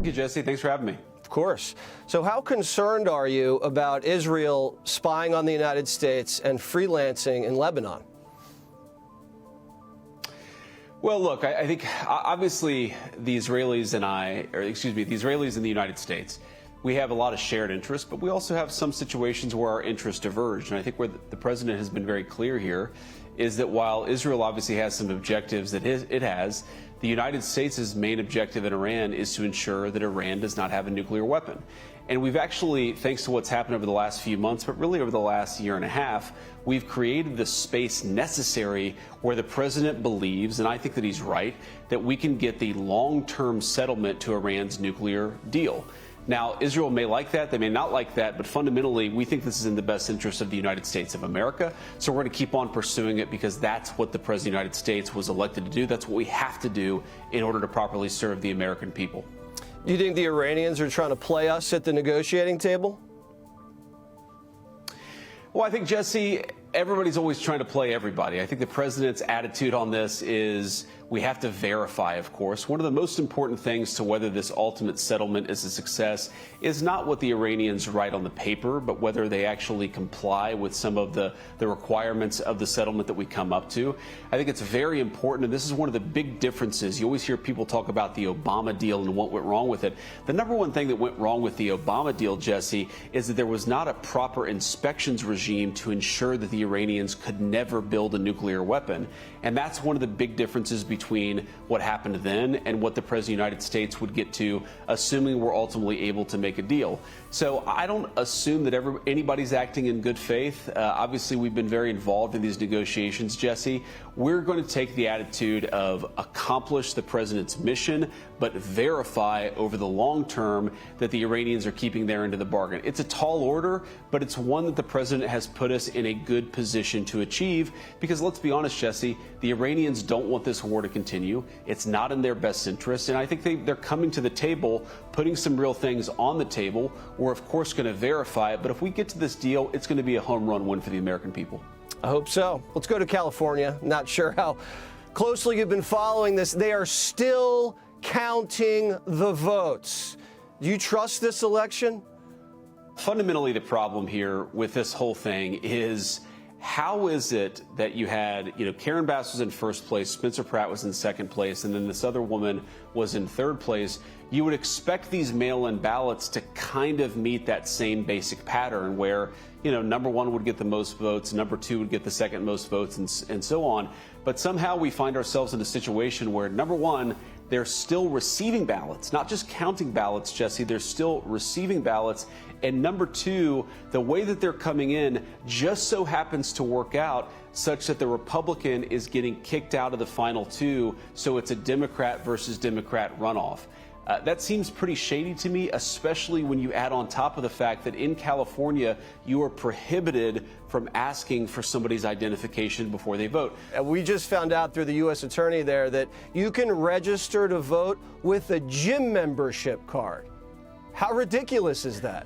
Thank you, Jesse. Thanks for having me. Of course. So how concerned are you about Israel spying on the United States and freelancing in Lebanon? Well, look, I think obviously the Israelis and the Israelis and the United States, we have a lot of shared interests, but we also have some situations where our interests diverge. And I think where the president has been very clear here is that while Israel obviously has some objectives that it has, the United States' main objective in Iran is to ensure that Iran does not have a nuclear weapon. And we've actually, thanks to what's happened over the last few months, but really over the last year and a half, we've created the space necessary where the president believes, and I think that he's right, that we can get the long-term settlement to Iran's nuclear deal. Now, Israel may like that, they may not like that, but fundamentally, we think this is in the best interest of the United States of America. So we're going to keep on pursuing it because that's what the President of the United States was elected to do. That's what we have to do in order to properly serve the American people. Do you think the Iranians are trying to play us at the negotiating table? Well, I think, Jesse, everybody's always trying to play everybody. I think the president's attitude on this is we have to verify, of course. One of the most important things to whether this ultimate settlement is a success is not what the Iranians write on the paper, but whether they actually comply with some of the requirements of the settlement that we come up to. I think it's very important, and this is one of the big differences. You always hear people talk about the Obama deal and what went wrong with it. The number one thing that went wrong with the Obama deal, Jesse, is that there was not a proper inspections regime to ensure that the Iranians could never build a nuclear weapon. And that's one of the big differences between what happened then and what the President of the United States would get to, assuming we're ultimately able to make a deal. So I don't assume that anybody's acting in good faith. Obviously, we've been very involved in these negotiations, Jesse. We're going to take the attitude of accomplish the president's mission, but verify over the long term that the Iranians are keeping their end of the bargain. It's a tall order, but it's one that the president has put us in a good position to achieve because let's be honest, Jesse, the Iranians don't want this war to continue. It's not in their best interest. And I think they're coming to the table, putting some real things on the table. We're, of course, going to verify it. But if we get to this deal, it's going to be a home run win for the American people. I hope so. Let's go to California. Not sure how closely you've been following this. They are still counting the votes. Do you trust this election? Fundamentally, the problem here with this whole thing is how is it that you had, Karen Bass was in first place, Spencer Pratt was in second place, and then this other woman was in third place. You would expect these mail-in ballots to kind of meet that same basic pattern where, number one would get the most votes, number two would get the second most votes, and so on. But somehow we find ourselves in a situation where, number one, they're still receiving ballots, not just counting ballots, Jesse, they're still receiving ballots. And number two, the way that they're coming in just so happens to work out such that the Republican is getting kicked out of the final two, so it's a Democrat versus Democrat runoff. That seems pretty shady to me, especially when you add on top of the fact that in California, you are prohibited from asking for somebody's identification before they vote. We just found out through the U.S. attorney there that you can register to vote with a gym membership card. How ridiculous is that?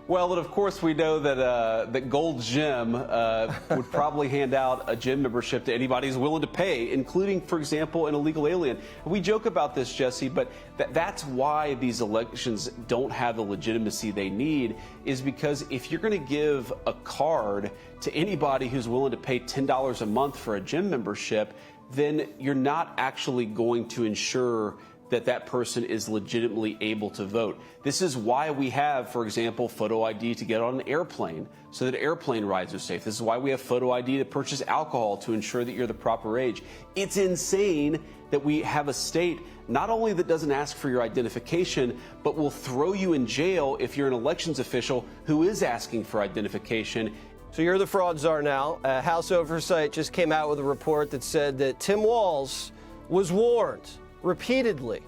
Well, and of course, we know that Gold's Gym would probably hand out a gym membership to anybody who's willing to pay, including, for example, an illegal alien. We joke about this, Jesse, but that's why these elections don't have the legitimacy they need, is because if you're going to give a card to anybody who's willing to pay $10 a month for a gym membership, then you're not actually going to ensure that that person is legitimately able to vote. This is why we have, for example, photo ID to get on an airplane so that airplane rides are safe. This is why we have photo ID to purchase alcohol to ensure that you're the proper age. It's insane that we have a state not only that doesn't ask for your identification, but will throw you in jail if you're an elections official who is asking for identification. So you're the fraud czar now. House Oversight just came out with a report that said that Tim Walz was warned repeatedly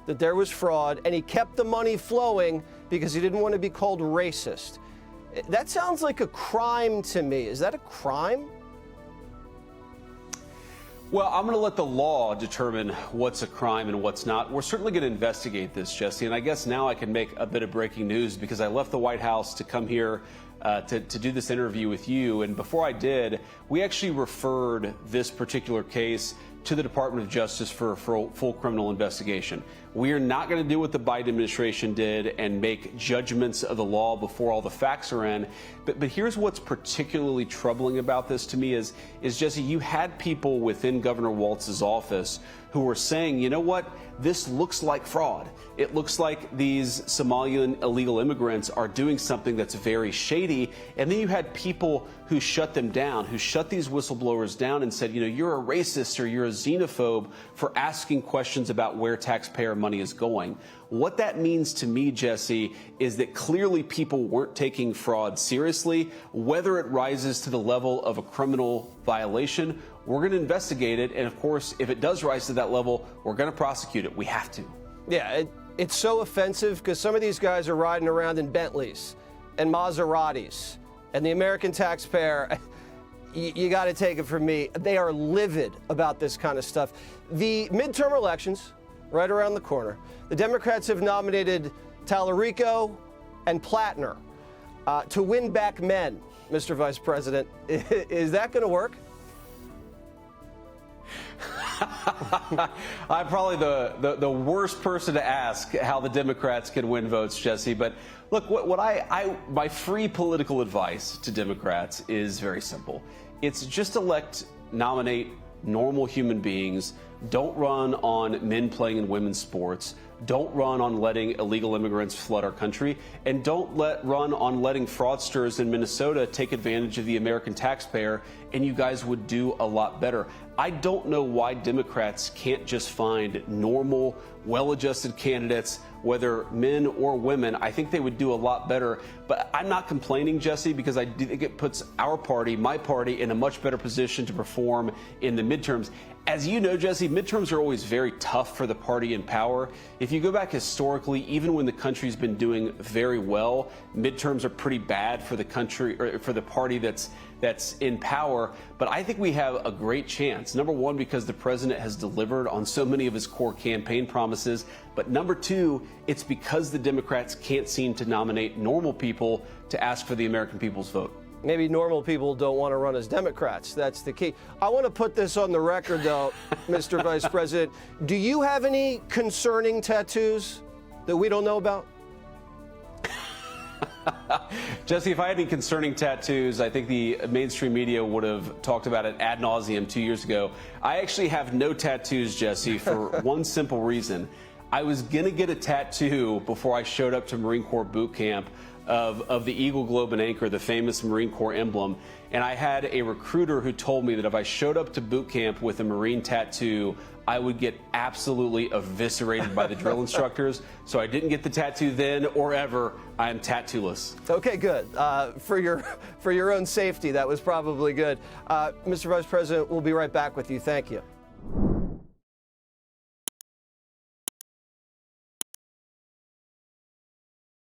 that there was fraud, and he kept the money flowing because he didn't want to be called racist. That sounds like a crime to me. Is that a crime? Well, I'm going to let the law determine what's a crime and what's not. We're certainly going to investigate this, Jesse, and I guess now I can make a bit of breaking news because I left the White House to come here to do this interview with you. And before I did, we actually referred this particular case to the Department of Justice for a full criminal investigation. We are not going to do what the Biden administration did and make judgments of the law before all the facts are in. But here's what's particularly troubling about this to me is Jesse, you had people within Governor Walz's office who were saying, you know what, this looks like fraud. It looks like these Somalian illegal immigrants are doing something that's very shady. And then you had people who shut them down, who shut these whistleblowers down and said, you know, you're a racist or you're a xenophobe for asking questions about where taxpayer money is going. What that means to me, Jesse, is that clearly people weren't taking fraud seriously. Whether it rises to the level of a criminal violation, we're going to investigate it. And of course, if it does rise to that level, we're going to prosecute it. We have to. Yeah, it's so offensive because some of these guys are riding around in Bentleys and Maseratis, and the American taxpayer, you got to take it from me, they are livid about this kind of stuff. The midterm elections, right around the corner. The Democrats have nominated Tallarico and Plattner to win back men, Mr. Vice President. Is that going to work? I'm probably the worst person to ask how the Democrats can win votes, Jesse. But look, my free political advice to Democrats is very simple. It's just nominate normal human beings. Don't run on men playing in women's sports. Don't run on letting illegal immigrants flood our country. And don't run on letting fraudsters in Minnesota take advantage of the American taxpayer. And you guys would do a lot better. I don't know why Democrats can't just find normal, well-adjusted candidates, whether men or women. I think they would do a lot better. But I'm not complaining, Jesse, because I think it puts our party, my party, in a much better position to perform in the midterms. As you know, Jesse, midterms are always very tough for the party in power. If you go back historically, even when the country's been doing very well, midterms are pretty bad for the country or for the party that's in power. But I think we have a great chance. Number one, because the president has delivered on so many of his core campaign promises. But number two, it's because the Democrats can't seem to nominate normal people to ask for the American people's vote. Maybe normal people don't want to run as Democrats. That's the key. I want to put this on the record, though, Mr. Vice President. Do you have any concerning tattoos that we don't know about? Jesse, if I had any concerning tattoos, I think the mainstream media would have talked about it ad nauseum 2 years ago. I actually have no tattoos, Jesse, for one simple reason. I was going to get a tattoo before I showed up to Marine Corps boot camp of the Eagle, Globe, and Anchor, the famous Marine Corps emblem. And I had a recruiter who told me that if I showed up to boot camp with a Marine tattoo, I would get absolutely eviscerated by the drill instructors. So I didn't get the tattoo then or ever. I am tattooless. Okay, good. For your own safety, that was probably good. Mr. Vice President, we'll be right back with you. Thank you.